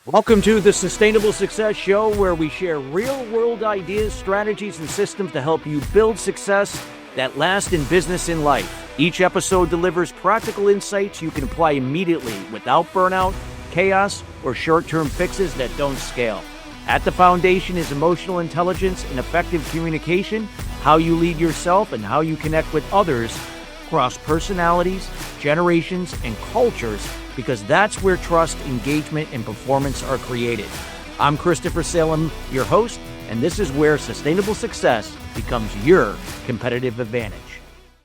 Welcome to the Sustainable Success Show, where we share real-world ideas, strategies, and systems to help you build success that lasts in business and life. Each episode delivers practical insights you can apply immediately without burnout, chaos, or short-term fixes that don't scale. At the foundation is emotional intelligence and effective communication, how you lead yourself and how you connect with others across personalities, generations, and cultures, because that's where trust, engagement, and performance are created. I'm Christopher Salem, your host, and this is where sustainable success becomes your competitive advantage.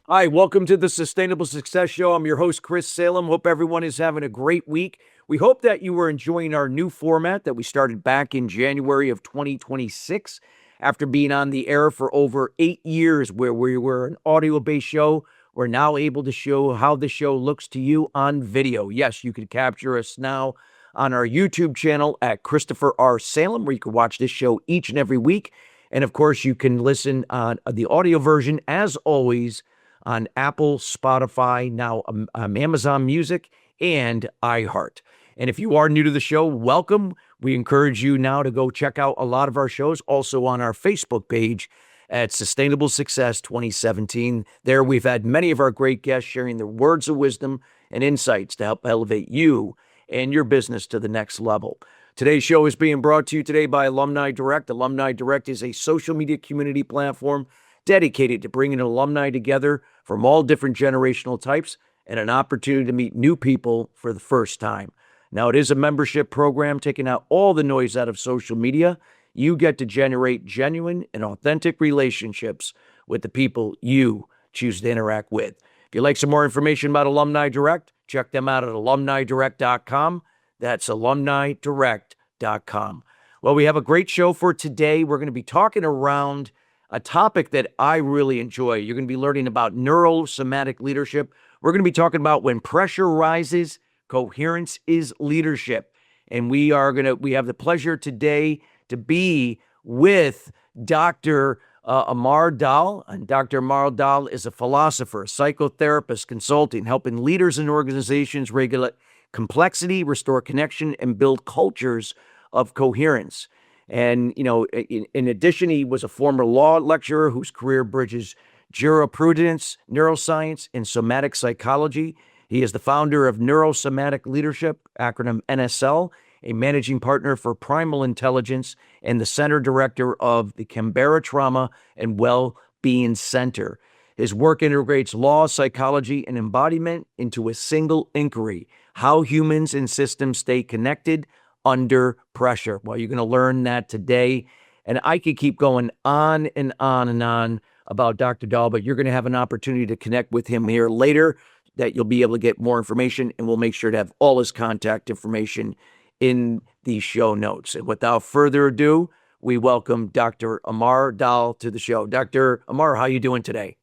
Hi, welcome to the Sustainable Success Show. I'm your host, Chris Salem. Hope everyone is having a great week. We hope that you are enjoying our new format that we started back in January of 2026 after being on the air for over 8 years, where we were an audio-based show. We're now able to show how the show looks to you on video. Yes, you can capture us now on our YouTube channel at Christopher R. Salem, where you can watch this show each and every week. And of course, you can listen on the audio version, as always, on Apple, Spotify, now Amazon Music, and iHeart. And if you are new to the show, welcome. We encourage you now to go check out a lot of our shows, also on our Facebook page at Sustainable Success 2017. There we've had many of our great guests sharing their words of wisdom and insights to help elevate you and your business to the next level. Today's show is being brought to you today by Alumni Direct. Alumni Direct is a social media community platform dedicated to bringing alumni together from all different generational types and an opportunity to meet new people for the first time. Now, it is a membership program taking out all the noise out of social media. You get to generate genuine and authentic relationships with the people you choose to interact with. If you'd like some more information about Alumni Direct, check them out at alumnidirect.com. That's alumnidirect.com. Well, we have a great show for today. We're going to be talking around a topic that I really enjoy. You're going to be learning about Neuro-Somatic Leadership. We're going to be talking about when pressure rises, coherence is leadership. And we have the pleasure today to be with Dr. Amar Dhall. And Dr. Amar Dhall is a philosopher, psychotherapist, consulting, helping leaders and organizations regulate complexity, restore connection, and build cultures of coherence. And, in addition, he was a former law lecturer whose career bridges jurisprudence, neuroscience, and somatic psychology. He is the founder of Neuro-Somatic Leadership, acronym NSL, a managing partner for Primal Intelligence, and the center director of the Canberra Trauma and Well-Being Center. His work integrates law, psychology, and embodiment into a single inquiry: how humans and systems stay connected under pressure. Well, you're going to learn that today. And I could keep going on and on and on about Dr. Dhall, but you're going to have an opportunity to connect with him here later, that you'll be able to get more information, and we'll make sure to have all his contact information in the show notes. And without further ado, we welcome Dr. Amar Dhall to the show. Dr. Amar, how are you doing today?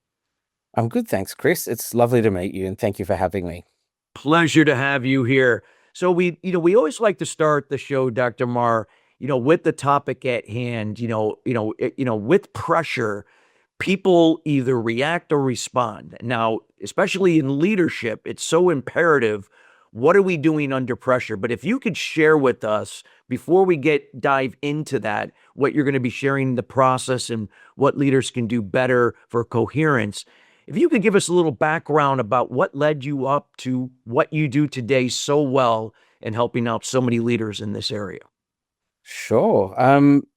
I'm good, thanks, Chris. It's lovely to meet you, and thank you for having me. Pleasure to have you here. So we always like to start the show, Dr. Amar, with the topic at hand. With pressure, people either react or respond. Now, especially in leadership, it's so imperative. What are we doing under pressure? But if you could share with us, before we dive into that, what you're going to be sharing, the process and what leaders can do better for coherence, if you could give us a little background about what led you up to what you do today so well and helping out so many leaders in this area. Sure.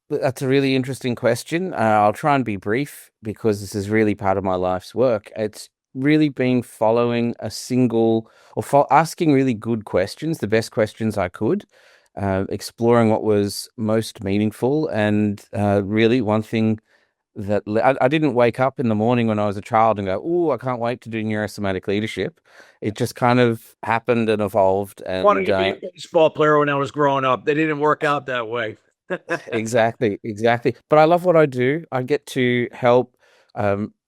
That's a really interesting question. I'll try and be brief because this is really part of my life's work. It's really been following asking really good questions, the best questions I could, exploring what was most meaningful. And really one thing that I didn't wake up in the morning when I was a child and go, "Oh, I can't wait to do neurosomatic leadership." It just kind of happened and evolved. And I wanted to be a baseball player when I was growing up. They didn't work out that way. Exactly. But I love what I do. I get to help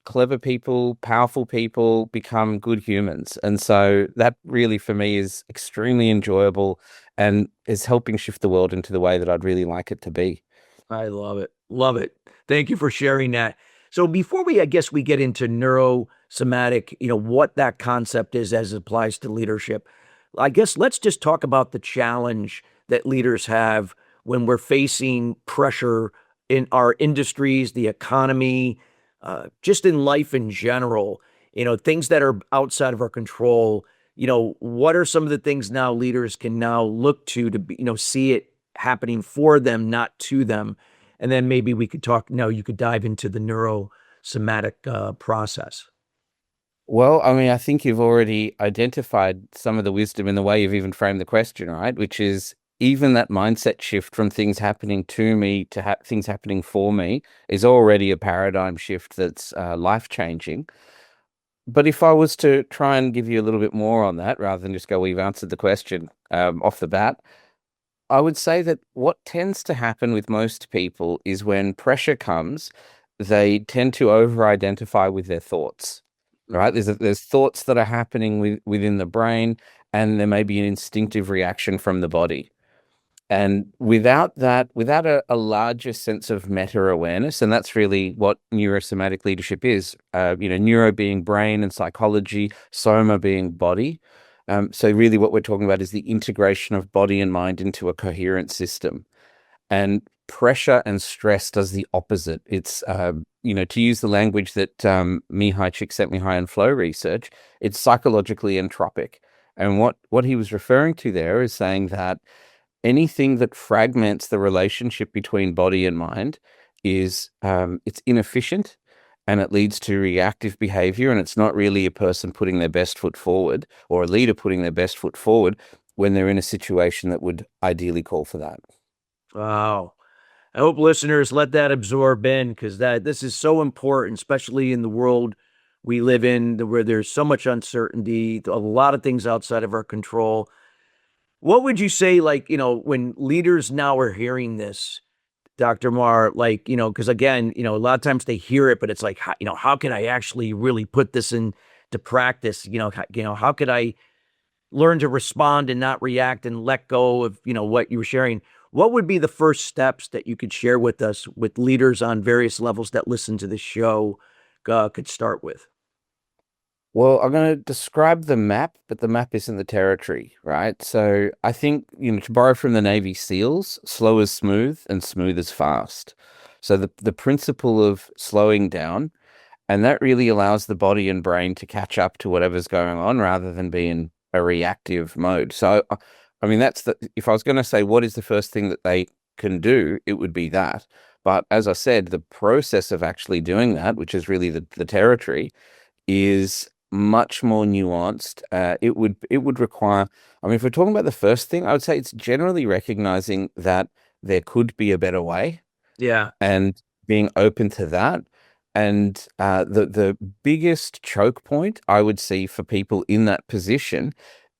clever people, powerful people become good humans. And so that really for me is extremely enjoyable and is helping shift the world into the way that I'd really like it to be. I love it. Love it. Thank you for sharing that. So before we get into neurosomatic, what that concept is as it applies to leadership, I guess let's just talk about the challenge that leaders have when we're facing pressure in our industries, the economy, just in life in general, things that are outside of our control. What are some of the things now leaders can now look to be, see it happening for them, not to them? And then maybe we could talk, you could dive into the neurosomatic process. Well, I mean, I think you've already identified some of the wisdom in the way you've even framed the question, right? Which is even that mindset shift from things happening to me to things happening for me is already a paradigm shift that's life-changing. But if I was to try and give you a little bit more on that, rather than just go, we've answered the question off the bat, I would say that what tends to happen with most people is when pressure comes, they tend to over-identify with their thoughts, right? There's thoughts that are happening within the brain, and there may be an instinctive reaction from the body. And without a larger sense of meta-awareness, and that's really what neurosomatic leadership is, neuro being brain and psychology, soma being body. So really what we're talking about is the integration of body and mind into a coherent system. And pressure and stress does the opposite. It's, to use the language that Mihai Csikszentmihalyi and flow research, it's psychologically entropic. And what he was referring to there is saying that anything that fragments the relationship between body and mind is it's inefficient, and it leads to reactive behavior, and it's not really a person putting their best foot forward or a leader putting their best foot forward when they're in a situation that would ideally call for that. Wow. I hope listeners let that absorb in, because this is so important, especially in the world we live in, where there's so much uncertainty, a lot of things outside of our control. What would you say, when leaders now are hearing this, Dr. Mar, because again, a lot of times they hear it, but it's like, how can I actually really put this into practice? How could I learn to respond and not react and let go of, what you were sharing? What would be the first steps that you could share with us, with leaders on various levels that listen to this show, could start with? Well, I'm going to describe the map, but the map isn't the territory, right? So I think, to borrow from the Navy SEALs, slow is smooth and smooth is fast. So the principle of slowing down, and that really allows the body and brain to catch up to whatever's going on rather than be in a reactive mode. So, I mean, if I was going to say what is the first thing that they can do, it would be that. But as I said, the process of actually doing that, which is really the territory, is much more nuanced. It would require, I mean, if we're talking about the first thing, I would say it's generally recognizing that there could be a better way. Yeah. And being open to that. And the biggest choke point I would see for people in that position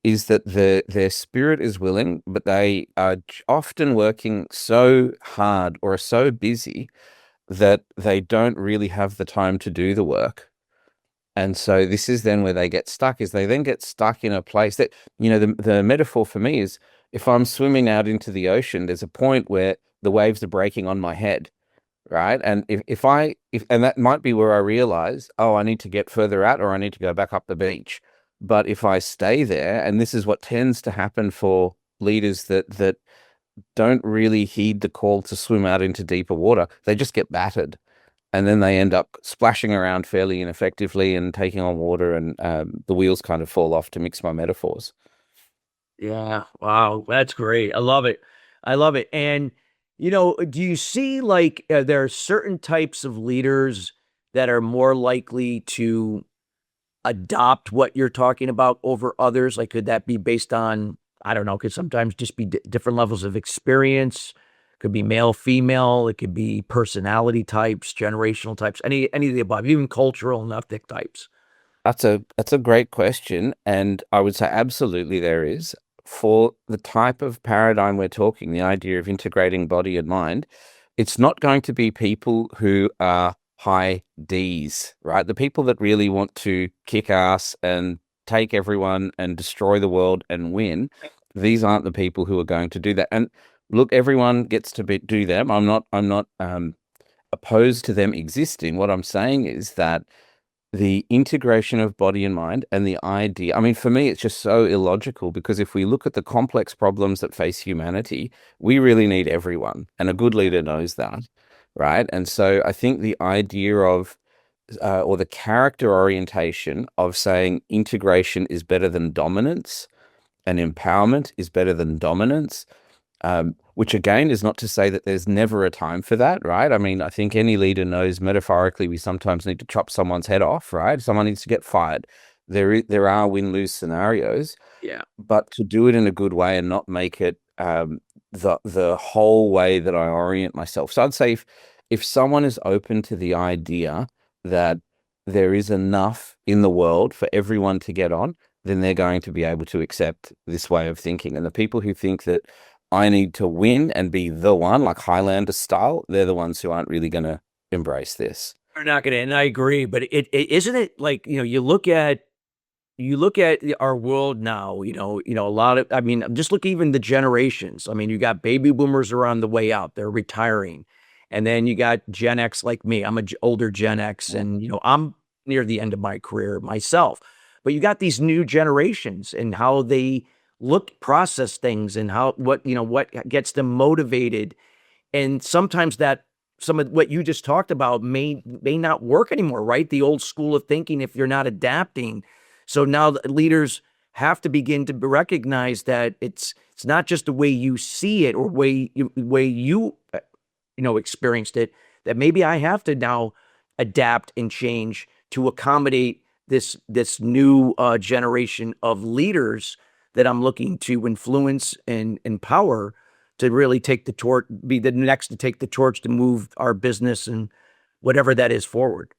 is that their spirit is willing, but they are often working so hard or are so busy that they don't really have the time to do the work. And so this is then where they get stuck, is they then get stuck in a place that, the metaphor for me is, if I'm swimming out into the ocean, there's a point where the waves are breaking on my head, right? And if and that might be where I realize, oh, I need to get further out, or I need to go back up the beach. But if I stay there, and this is what tends to happen for leaders that don't really heed the call to swim out into deeper water, they just get battered. And then they end up splashing around fairly ineffectively and taking on water, and the wheels kind of fall off, to mix my metaphors. Yeah. Wow. That's great. I love it. I love it. And, do you see there are certain types of leaders that are more likely to adopt what you're talking about over others? Like, could that be based on, I don't know, could sometimes just be different levels of experience? Could be male, female. It could be personality types, generational types, any of the above, even cultural and ethnic types. That's a great question, and I would say absolutely there is. For the type of paradigm we're talking, the idea of integrating body and mind, it's not going to be people who are high Ds, right? The people that really want to kick ass and take everyone and destroy the world and win, these aren't the people who are going to do that. And look, everyone gets to do them. I'm not opposed to them existing. What I'm saying is that the integration of body and mind and the idea. I mean, for me, it's just so illogical because if we look at the complex problems that face humanity, we really need everyone. And a good leader knows that, right? And so I think the idea of, or the character orientation of saying integration is better than dominance and empowerment is better than dominance, which again is not to say that there's never a time for that, right? I mean, I think any leader knows metaphorically we sometimes need to chop someone's head off, right? Someone needs to get fired. There are win-lose scenarios, Yeah. but to do it in a good way and not make it the whole way that I orient myself. So I'd say if someone is open to the idea that there is enough in the world for everyone to get on, then they're going to be able to accept this way of thinking. And the people who think that I need to win and be the one, like Highlander style, they're the ones who aren't really going to embrace this. We're not gonna, and I agree, but it isn't it like, you look at our world now, a lot of, I mean, just look even the generations. I mean, you got baby boomers are on the way out, they're retiring. And then you got Gen X like me. I'm older Gen X, and I'm near the end of my career myself. But you got these new generations and how they process things, and what gets them motivated. And sometimes that some of what you just talked about may not work anymore, right? The old school of thinking, if you're not adapting. So now the leaders have to begin to recognize that it's not just the way you see it or way you experienced it, that maybe I have to now adapt and change to accommodate this new generation of leaders that I'm looking to influence and empower to really take the torch, be the next to take the torch to move our business and whatever that is forward.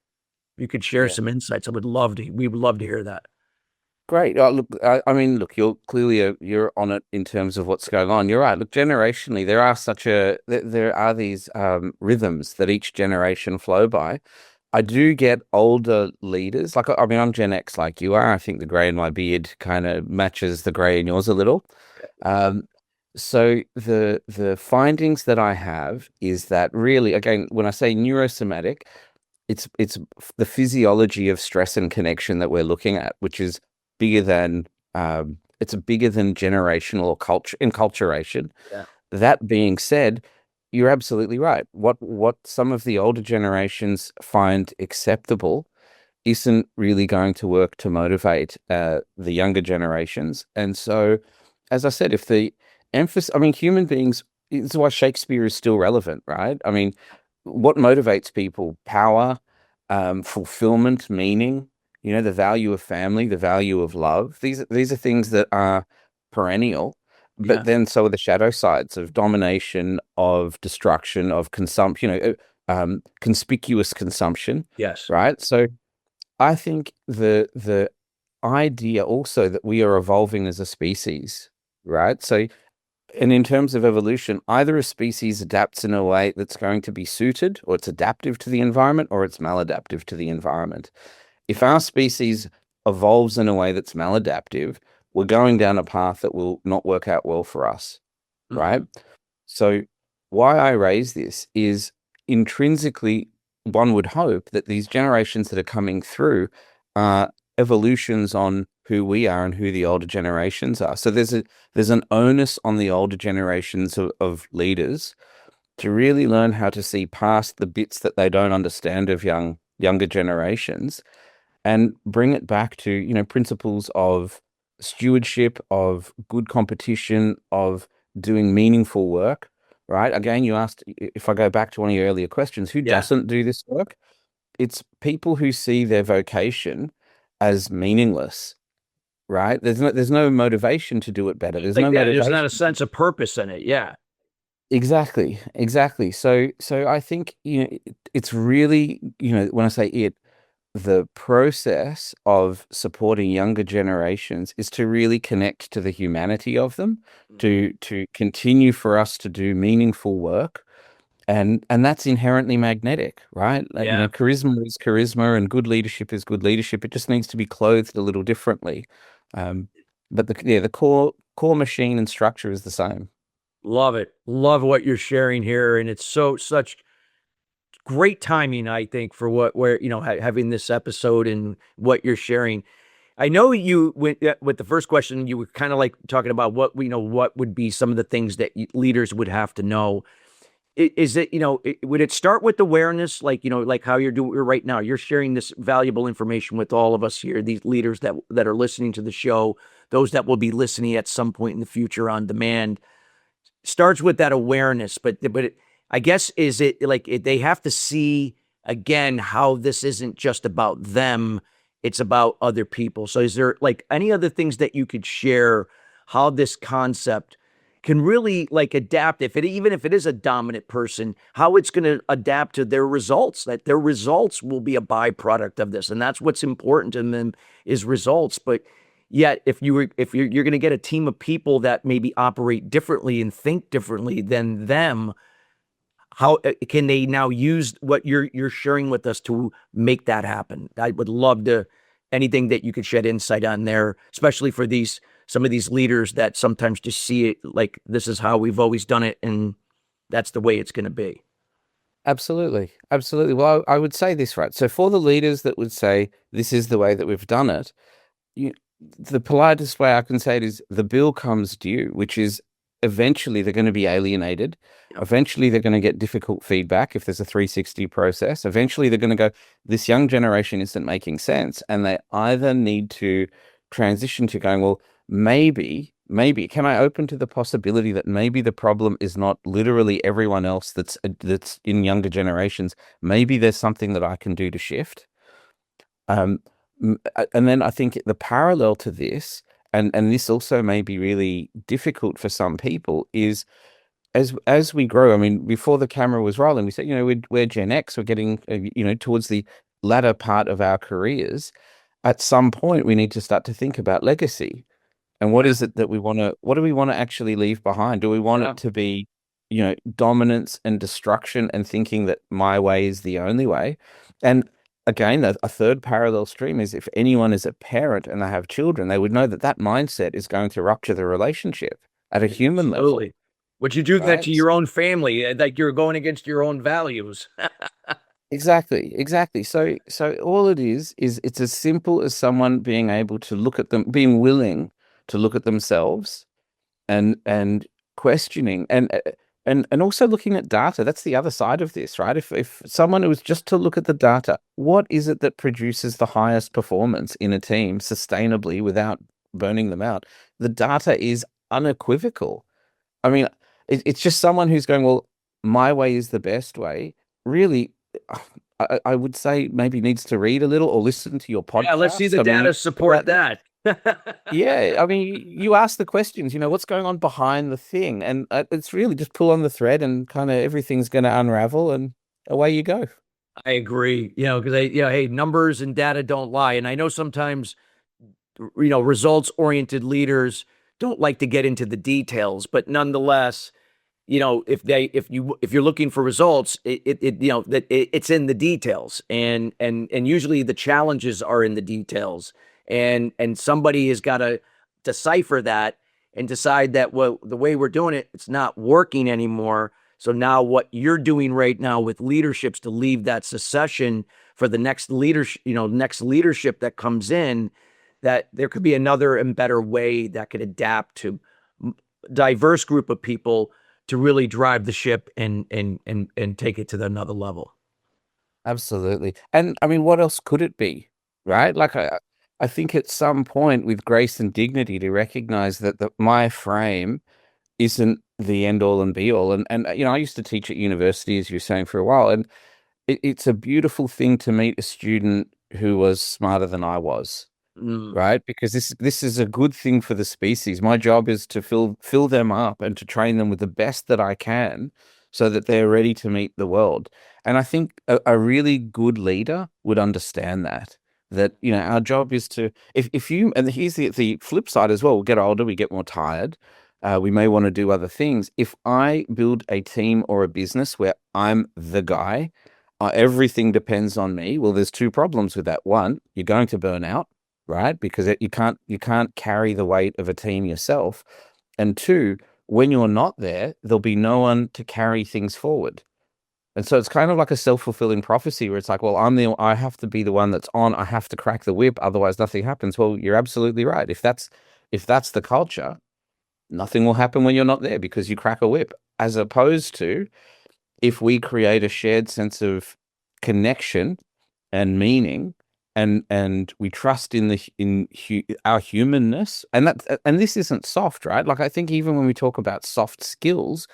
You could share Yeah. some insights. We would love to hear that. Great. Look, I mean, look, you're clearly you're on it in terms of what's going on. You're right. Look, generationally, there are these rhythms that each generation flow by. I do get older leaders. Like, I mean, I'm Gen X like you are. I think the gray in my beard kind of matches the gray in yours a little. Um, so the findings that I have is that really, again, when I say neurosomatic, it's the physiology of stress and connection that we're looking at, which is bigger than it's bigger than generational or culture enculturation. Yeah. That being said, you're absolutely right. What some of the older generations find acceptable isn't really going to work to motivate the younger generations. And so, as I said, if the emphasis, I mean, human beings, this is why Shakespeare is still relevant, right? I mean, what motivates people? Power, fulfillment, meaning, the value of family, the value of love. These are things that are perennial, but Yeah. then so are the shadow sides of domination, of destruction, of consumption, conspicuous consumption, Yes. right? So I think the idea also that we are evolving as a species, right? So, and in terms of evolution, either a species adapts in a way that's going to be suited, or it's adaptive to the environment, or it's maladaptive to the environment. If our species evolves in a way that's maladaptive, we're going down a path that will not work out well for us, right? Mhm. So, why I raise this is intrinsically, one would hope that these generations that are coming through are evolutions on who we are and who the older generations are. So there's an onus on the older generations of leaders to really learn how to see past the bits that they don't understand of younger generations and bring it back to, principles of stewardship, of good competition, of doing meaningful work, right? Again, you asked, if I go back to one of your earlier questions, who Yeah. doesn't do this work? It's people who see their vocation as meaningless, right? There's no motivation to do it better. There's Like no that. There's not a motivation. sense of purpose in it. Yeah. Exactly, exactly. So I think, it's really, when I say it, the process of supporting younger generations is to really connect to the humanity of them, Mhm. to continue for us to do meaningful work, and that's inherently magnetic, right? Yeah. Charisma is charisma, and good leadership is good leadership. It just needs to be clothed a little differently, um, but the core machine and structure is the same. Love it. Love what you're sharing here. And it's such great timing, I think, for where having this episode and what you're sharing. I know you with the first question, you were kind of like talking about what what would be some of the things that leaders would have to know. Is it, would it start with awareness, like, like how you're doing right now? You're sharing this valuable information with all of us here, these leaders that are listening to the show, those that will be listening at some point in the future on demand. Starts with that awareness, I guess, is it like they have to see again how this isn't just about them, it's about other people. So is there like any other things that you could share how this concept can really like adapt, even if it is a dominant person, how it's going to adapt to their results, that their results will be a byproduct of this, and that's what's important to them, is results. But yet, if you're going to get a team of people that maybe operate differently and think differently than them, how can they now use what you're sharing with us to make that happen? I would love to anything that you could shed insight on there, especially for some of these leaders that sometimes just see it like this is how we've always done it and that's the way it's going to be. Absolutely. Absolutely. Well, I would say this, right? So for the leaders that would say this is the way that we've done it, the politest way I can say it is the bill comes due, which is eventually they're going to be alienated. Yep. Eventually they're going to get difficult feedback if there's a 360 process. Eventually they're going to go, this young generation isn't making sense. And they either need to transition to going, well, maybe can I open to the possibility that maybe the problem is not literally everyone else that's in younger generations. Maybe there's something that I can do to shift. And then I think the parallel to this, and this also may be really difficult for some people, is as we grow. I mean, before the camera was rolling, we said, we're Gen X, we're getting, towards the latter part of our careers. At some point, we need to start to think about legacy. And what is it that what do we want to actually leave behind? Do we want it to be, dominance and destruction and thinking that my way is the only way? And again, a third parallel stream is if anyone is a parent and they have children, they would know that mindset is going to rupture the relationship at a human level. Would you do that Right? to your own family? Like you're going against your own values. Exactly. So all it is it's as simple as someone being able to look at them, being willing to look at themselves and questioning and also looking at data. That's the other side of this, right? If someone was just to look at the data, what is it that produces the highest performance in a team sustainably without burning them out? The data is unequivocal. I mean, it's just someone who's going, well, my way is the best way. Really, I would say maybe needs to read a little or listen to your podcast. Yeah, let's see the data support that. Yeah, I mean, you ask the questions, what's going on behind the thing, and it's really just pull on the thread and kind of everything's going to unravel and away you go. I agree, because hey, numbers and data don't lie. And I know sometimes, results-oriented leaders don't like to get into the details, but nonetheless, if you're looking for results, it's in the details, and usually the challenges are in the details, and somebody has got to decipher that and decide that, well, the way we're doing it, it's not working anymore. So now what you're doing right now with leaderships to leave that succession for the next leadership that comes in, that there could be another and better way that could adapt to diverse group of people to really drive the ship and take it to another level. Absolutely. And I mean, what else could it be, right? Like I think at some point with grace and dignity to recognize that my frame isn't the end all and be all. And I used to teach at university, as you were saying, for a while, and it's a beautiful thing to meet a student who was smarter than I was. Right? Because this is a good thing for the species. My job is to fill them up and to train them with the best that I can so that they're ready to meet the world. And I think a really good leader would understand that our job is to, if you, and here's the flip side as well, we get older, we get more tired. We may want to do other things. If I build a team or a business where I'm the guy, everything depends on me. Well, there's two problems with that. One, you're going to burn out, right? Because you can't carry the weight of a team yourself. And two, when you're not there, there'll be no one to carry things forward. And so it's kind of like a self-fulfilling prophecy where it's like, well, I have to be the one that's on, I have to crack the whip, otherwise nothing happens. Well, you're absolutely right. If that's the culture, nothing will happen when you're not there because you crack a whip. As opposed to if we create a shared sense of connection and meaning, and we trust in our humanness, and this isn't soft, right? Like I think even when we talk about soft skills,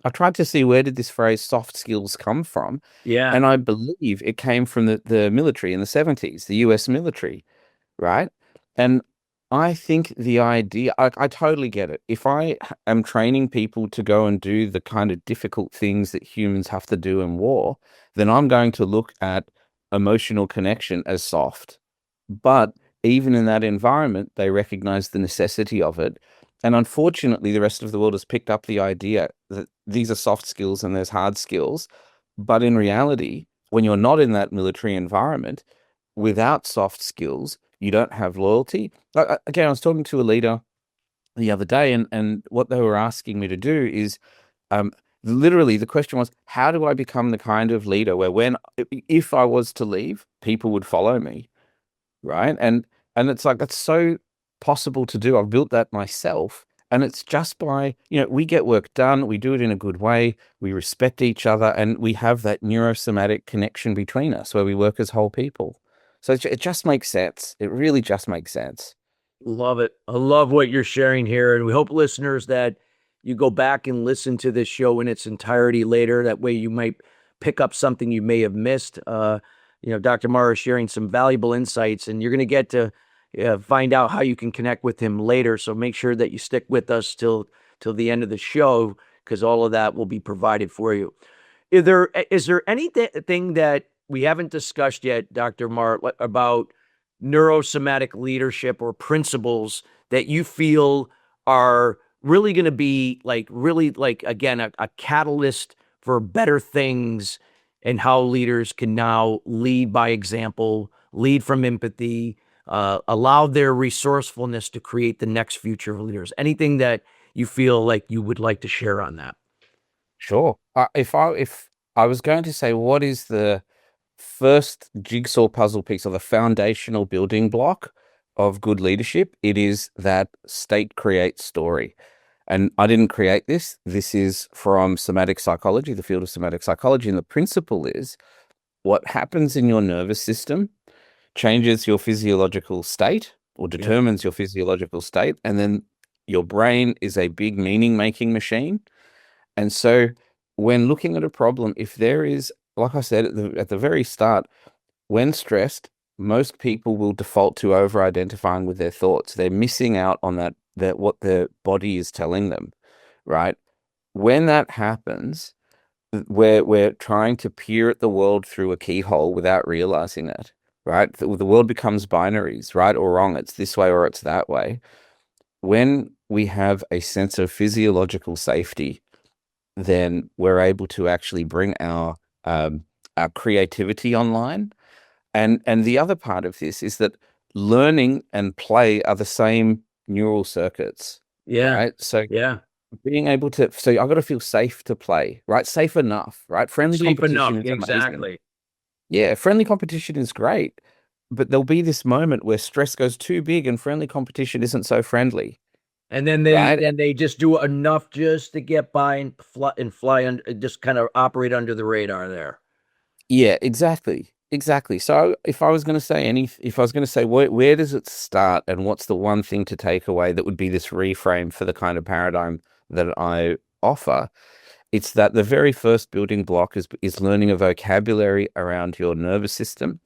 I tried to see where did this phrase soft skills come from, Yeah. and I believe it came from the military in the 70s, the US military, right? And I think the idea, I totally get it. If am training people to go and do the kind of difficult things that humans have to do in war, then I'm going to look at emotional connection as soft. But even in that environment, they recognize the necessity of it. And unfortunately, the rest of the world has picked up the idea that these are soft skills and there's hard skills. But in reality, when you're not in that military environment, without soft skills, you don't have loyalty. Again, I was talking to a leader the other day, and what they were asking me to do is, um, literally, the question was, how do I become the kind of leader where if I was to leave, people would follow me, right? And it's like that's so possible to do. I've built that myself. And it's just by, we get work done, we do it in a good way, we respect each other, and we have that neurosomatic connection between us where we work as whole people. So it just makes sense. It really just makes sense. Love it. I love what you're sharing here. And we hope listeners that you go back and listen to this show in its entirety later. That way you might pick up something you may have missed. Dr. Mara is sharing some valuable insights, and you're going to get to find out how you can connect with him later. So make sure that you stick with us till the end of the show, because all of that will be provided for you. Is there anything that we haven't discussed yet, Dr. Mart, about neurosomatic leadership or principles that you feel are really going to be really again, a catalyst for better things, and how leaders can now lead by example, lead from empathy, allow their resourcefulness to create the next future of leaders? Anything that you feel like you would like to share on that? Sure. If I was going to say what is the first jigsaw puzzle piece or the foundational building block of good leadership, it is that state creates story. And I didn't create this. This is from somatic psychology, the field of somatic psychology. And the principle is what happens in your nervous system changes your physiological state or Yeah. determines your physiological state. And then your brain is a big meaning making machine. And so when looking at a problem, if there is, like I said at the very start, when stressed, most people will default to over identifying with their thoughts. They're missing out on that what their body is telling them, right? When that happens, we're trying to peer at the world through a keyhole without realizing it, right? The world becomes binaries, right or wrong. It's this way or it's that way. When we have a sense of physiological safety, then we're able to actually bring our creativity online. And the other part of this is that learning and play are the same neural circuits, Yeah. right? So Yeah. being able to, so I've got to feel safe to play, right? Safe enough, right? Friendly Safe enough. competition is amazing. Exactly. Yeah, friendly competition is great, but there'll be this moment where stress goes too big and friendly competition isn't so friendly, And then they just do enough just to get by and fly and just kind of operate under the radar there. Yeah, exactly. Exactly. So if I was going to say where does it start and what's the one thing to take away that would be this reframe for the kind of paradigm that I offer, it's that the very first building block is learning a vocabulary around your nervous system.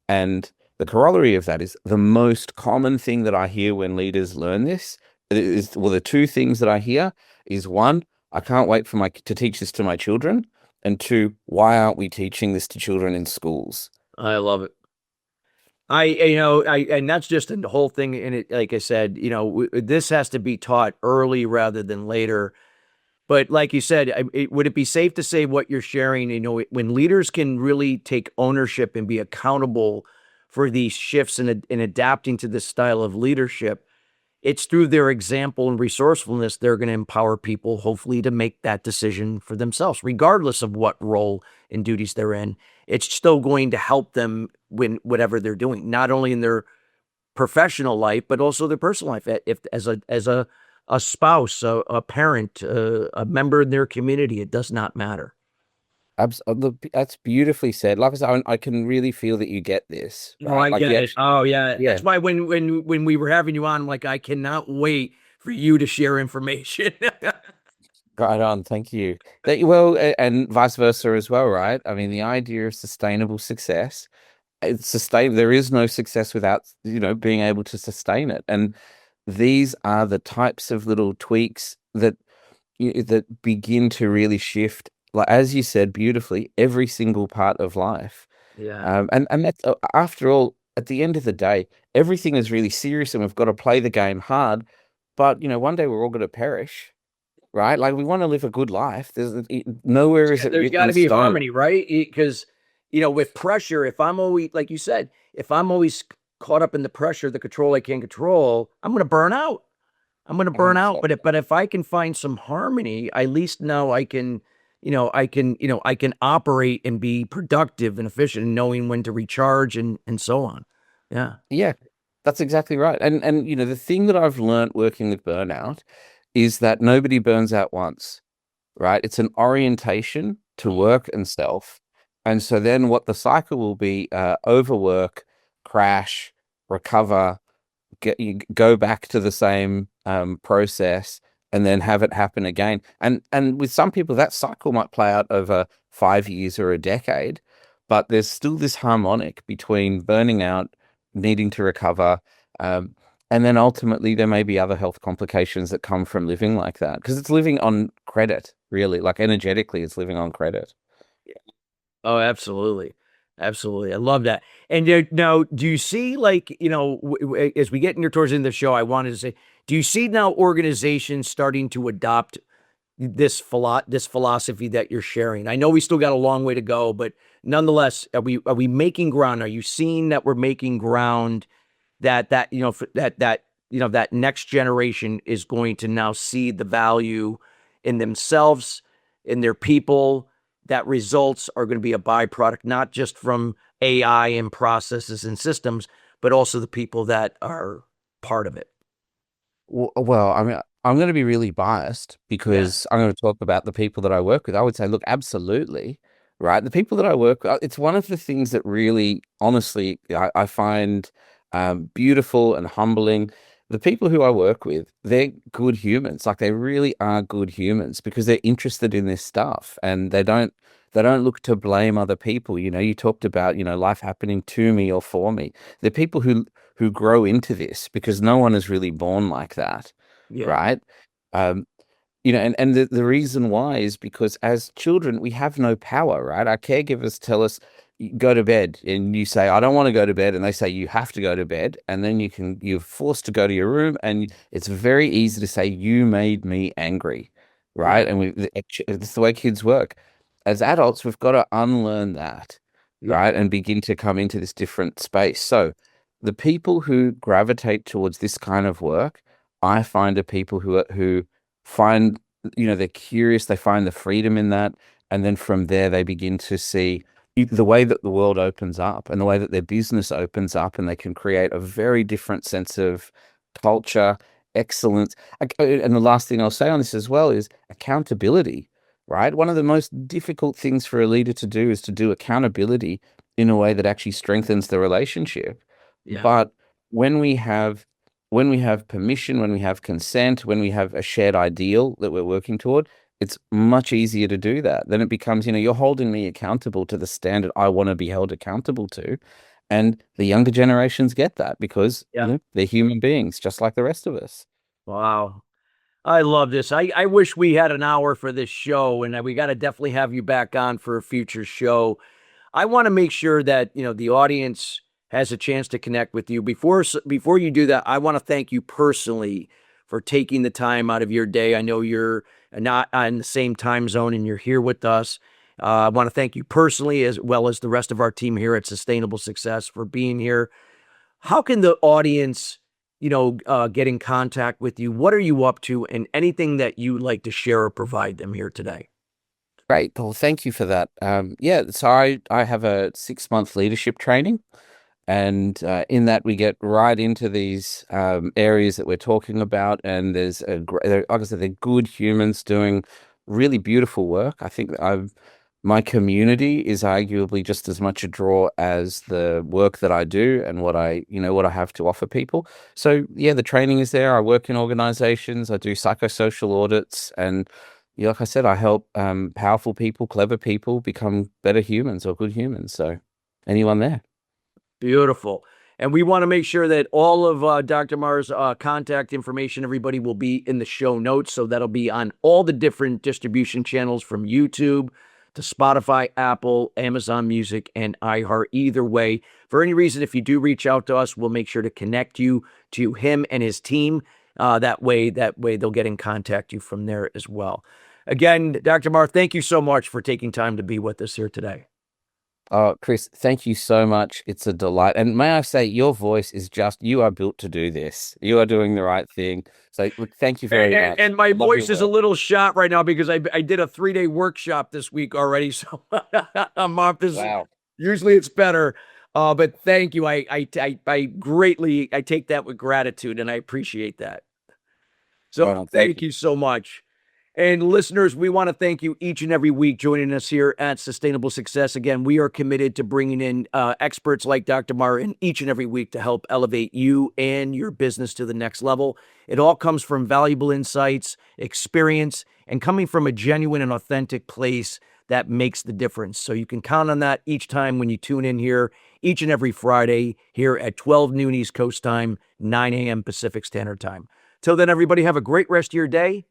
And the corollary of that is the most common thing that I hear when leaders learn this is, well, the two things that I hear is one, I can't wait to teach this to my children. And two, why aren't we teaching this to children in schools? I love it. And that's just the whole thing in it. Like I said, this has to be taught early rather than later. But like you said, would it be safe to say what you're sharing, when leaders can really take ownership and be accountable for these shifts in adapting to this style of leadership, it's through their example and resourcefulness, they're going to empower people, hopefully, to make that decision for themselves, regardless of what role and duties they're in. It's still going to help them when whatever they're doing, not only in their professional life, but also their personal life. If as a spouse, a parent, a member in their community, it does not matter. Look, that's beautifully said. Like I said, I can really feel that you get this, Oh, right? I Like, get yeah, it. Oh, yeah. yeah, That's why when we were having you on, I'm like, I cannot wait for you to share information. right on. Thank you. Well, and vice versa as well, right? I mean, the idea of sustainable success, it's sustain. There is no success without, being able to sustain it. And these are the types of little tweaks that begin to really shift, like as you said beautifully, every single part of life. Yeah. And that's after all, at the end of the day, everything is really serious, and we've got to play the game hard. But one day we're all going to perish, right? Like we want to live a good life. Nowhere is it There's written got to in be stone. harmony, right? Because, with pressure, if I'm always, like you said, if I'm always caught up in the pressure, the control I can't control, I'm going to burn out. I'm going to burn out. 100%. But if I can find some harmony, I at least know I can operate and be productive and efficient, and knowing when to recharge and so on. Yeah. Yeah, that's exactly right. And the thing that I've learned working with burnout is that nobody burns out once, right? It's an orientation to work and self. And so then what the cycle will be, overwork, crash, recover, you go back to the same process, and then have it happen again. And with some people, that cycle might play out over 5 years or a decade, but there's still this harmonic between burning out, needing to recover, um, and then ultimately there may be other health complications that come from living like that, because it's living on credit, really. Like energetically, it's living on credit. Oh, absolutely. Absolutely. I love that. And now, do you see, like, as we get near towards the end of the show, I wanted to say, do you see now organizations starting to adopt this philosophy that you're sharing? I know we still got a long way to go, but nonetheless, are we making ground? Are you seeing that we're making ground, that next generation is going to now see the value in themselves, in their people, that results are going to be a byproduct, not just from AI and processes and systems, but also the people that are part of it. Well, I mean, I'm going to be really biased Yeah. because I'm going to talk about the people that I work with. I would say, look, absolutely, right? The people that I work with, it's one of the things that really, honestly, I find beautiful and humbling. The people who I work with, they're good humans. Like they really are good humans because they're interested in this stuff, and they don't look to blame other people. You talked about, life happening to me or for me. They're people who grow into this because no one is really born like that, Yeah. right? Um, and the reason why is because as children, we have no power, right? Our caregivers tell us, go to bed, and you say, I don't want to go to bed. And they say, you have to go to bed. And then you're forced to go to your room. And it's very easy to say, you made me angry, Yeah. right? And it's the way kids work. As adults, we've got to unlearn that, Yeah. right? And begin to come into this different space. So the people who gravitate towards this kind of work, I find are people who find, they're curious, they find the freedom in that, and then from there they begin to see the way that the world opens up and the way that their business opens up, and they can create a very different sense of culture, excellence. And the last thing I'll say on this as well is accountability, right? One of the most difficult things for a leader to do is to do accountability in a way that actually strengthens the relationship. Yeah. But when we have permission, when we have consent, when we have a shared ideal that we're working toward, it's much easier to do that. Then it becomes, you're holding me accountable to the standard I want to be held accountable to. And the younger generations get that because, Yeah. they're human beings just like the rest of us. Wow. I love this. I wish we had an hour for this show, and we got to definitely have you back on for a future show. I want to make sure that the audience has a chance to connect with you. Before you do that, I want to thank you personally for taking the time out of your day. I know you're not on the same time zone, and you're here with us. I want to thank you personally, as well as the rest of our team here at Sustainable Success, for being here. How can the audience get in contact with you? What are you up to, and anything that you like to share or provide them here today? Great, Paul. Thank you for that. Yeah, so I have a 6-month leadership training, and in that we get right into these areas that we're talking about. And like I said, they're good humans doing really beautiful work. I think that my community is arguably just as much a draw as the work that I do and what I have to offer people. So yeah, the training is there. I work in organizations. I do psychosocial audits, and yeah, like I said, I help powerful people, clever people become better humans or good humans. So anyone there. Beautiful. And we want to make sure that all of Dr. Mar's contact information, everybody, will be in the show notes. So that'll be on all the different distribution channels, from YouTube to Spotify, Apple, Amazon Music, and iHeart. Either way, for any reason, if you do reach out to us, we'll make sure to connect you to him and his team. That way they'll get in contact you from there as well. Again, Dr. Mar, thank you so much for taking time to be with us here today. Chris, thank you so much. It's a delight. And may I say, your voice is you are built to do this. You are doing the right thing. So look, thank you very much. And my voice is a little shot right now because I did a 3-day workshop this week already. So I'm off this. Wow. Usually it's better. But thank you. I greatly take that with gratitude, and I appreciate that. So thank you so much. And listeners, we want to thank you each and every week joining us here at Sustainable Success. Again, we are committed to bringing in experts like Dr. Mar in each and every week to help elevate you and your business to the next level. It all comes from valuable insights, experience, and coming from a genuine and authentic place that makes the difference. So you can count on that each time when you tune in here, each and every Friday here at 12 noon East Coast time, 9 a.m. Pacific Standard Time. Till then, everybody, have a great rest of your day.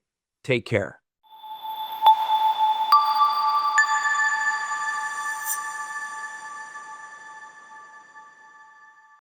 Take care.